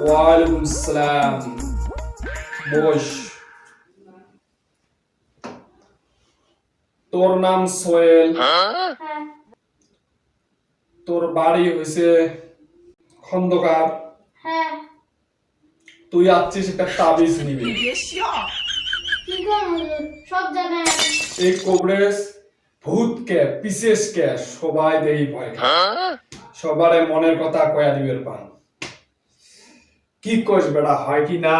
ওয়ালাইকুম সালাম। বস। তোর নাম সোহেল? তোর বাড়ি হয়েছে খন্দকার? তুই আসছিস একটা তাবিজ নিবি। এই কবরেজ ভূতকে পিশেষকে সবাই দেই ভয়, সবারে মনের কথা কয়া দিবের পান। কি কইস বেটা, হয় কি না?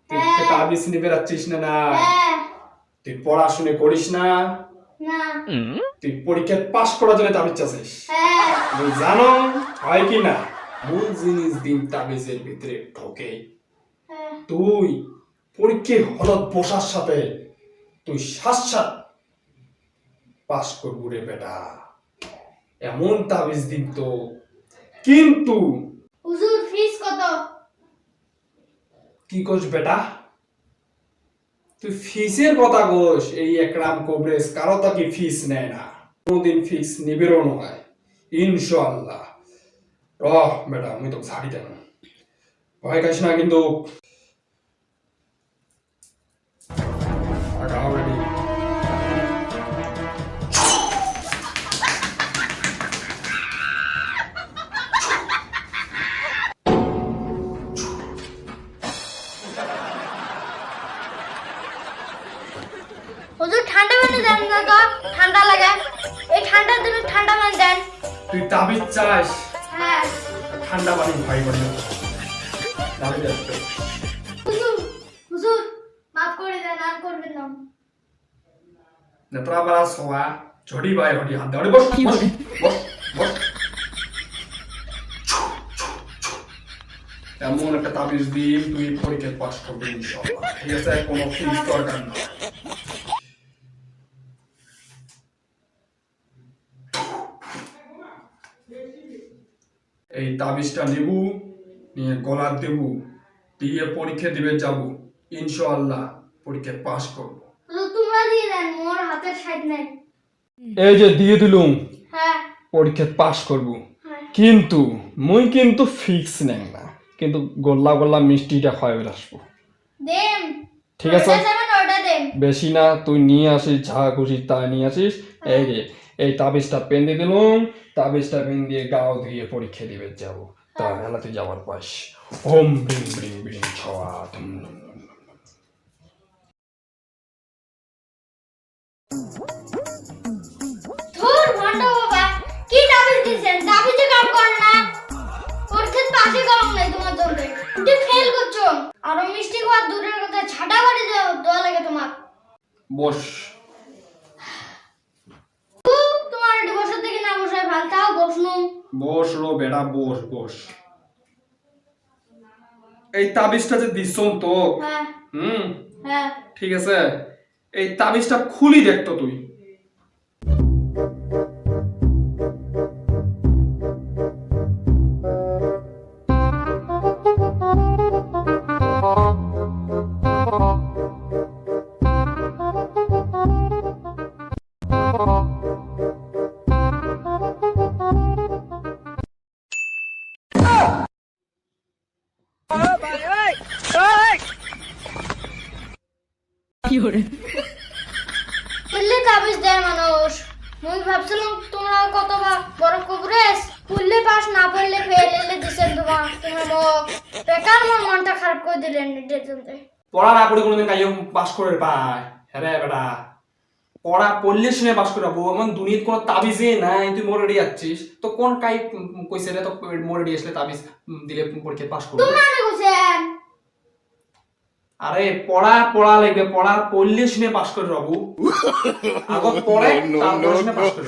তুই তাবিজ নিবে যাচ্ছিস না? না তুই পড়াশোনা করিস না? তুই পরীক্ষা পাস করার জন্য তাবিজ চাচ্ছিস? তুই জানো হয় কি না? মূল জিনিস দিন তাবিজের ভিতরে ঢোকে। তুই পরীক্ষা হলত বসার সাথে তুই সাত পাস করবো রে বেটা, এমন তাবিজ দিন তো। কিন্তু হুজুর ফিস কত? কি কইস বেটা, তুই ফিসের কথা কইস? এই একরাম কবরেজ কারো তাকে ফিস নেয় না, কোনদিন ফিস নিবেরও নয় ইনশাআল্লাহ। রহ বেটা, আমি তো ছাড়ি দেন, ভয় খাইস না কিন্তু। রেডি? হুজুর ঠান্ডা পানি দেন না তো, ঠান্ডা লাগে। এই ঠান্ডার দিনে ঠান্ডা পানি দেন। তুই তাবিজ চাস? হ্যাঁ। ঠান্ডা পানি ভয় করি না, তাবিজ আসবে। হুজুর হুজুর মাফ করে দেন, আর করবেন না। নেত্রা বারা সোয়া ঝড়ি ভাই হড়ি হাত দাও। বস বস বস বস। এমন একটা তাবিজ দিন তুই পরীক্ষা পাস করবি ইনশাআল্লাহ, ঠিক আছে? কোনো ফিস দরকার না। এই তাবিজটা নেব, নিয়ে গলা দেব, দিয়ে পরীক্ষা দিবে যাব, ইনশাআল্লাহ পরীক্ষা পাস করব। হুজুর তোমরা দিয়ে দেন, মোর হাতের সাইড নাই। এই যে দিয়ে দিলুম, হ্যাঁ পরীক্ষা পাস করব। হ্যাঁ। কিন্তু মুই কিন্তু ফিক্স নেই না, কিন্তু গোল্লা গোল্লা মিষ্টিটা খাওয়াবে আসবো, দেন। ঠিক আছে? ওটা দেন। বেশি না, তুই নিয়ে আসিস যা খুশি তা নিয়ে আসিস। এই যে এই তাবিজটা পেন দিয়ে দিলুম, তাবিজটা পেন দিয়ে গাও ধুয়ে পরীক্ষা দিবে যাব। তা হেলাতে যাওয়ার পাস। ওম ব্রিং ব্রিং ব্রিং ছয়া তুম। ধুর ভন্ড বাবা, কি তাবিজ দিছেন? তাবিজে কাম করে না। পরীক্ষা পাশে কলম নাই তোমার জন্য, তুই ফেল করছো। আরো মিষ্টি খাওয়া দূরের কথা, ছাটা বাড়ি দেওয়া লাগে তোমার। বস। তোমার একটু বসার থেকে না বসায় ভাল, তাও বসনু। বস রো বেটা, বস বস। এই তাবিজটা যে দিছম তো, হ্যাঁ হ্যাঁ। ঠিক আছে, এই তাবিজটা খুলি দেখতো তুই। বললে তাবিজ দেয় মানুষ। মুই ভাবছিলাম তোমরা কত বড় কবরেজ, পড়লে পাস না পড়লে ফেল, এলে দিছেন তোমার মুখ। বেকার মোর মনটা খারাপ করে দিলেন নিজের জন্য। পড়া না পড়ে কোনোদিন কাইও পাস করে পায়? হ্যাঁ রে বেটা, পড়া পড়লে শুনে পাস করে পাবো, এমন দুনিয়ার কোনো তাবিজে নাই। তুই মোরেডি যাচ্ছিস তো কোন কাই কইছে রে তো মোরেডি আসলে তাবিজ দিলে পরীক্ষা পাস করবো? তোমরা না কইছেন। আরে পড়া পড়া লাগবে, পড়া পড়লে শুনে পাস করে বাবু। আগত পড়ে তারপর শুনে পাস করে।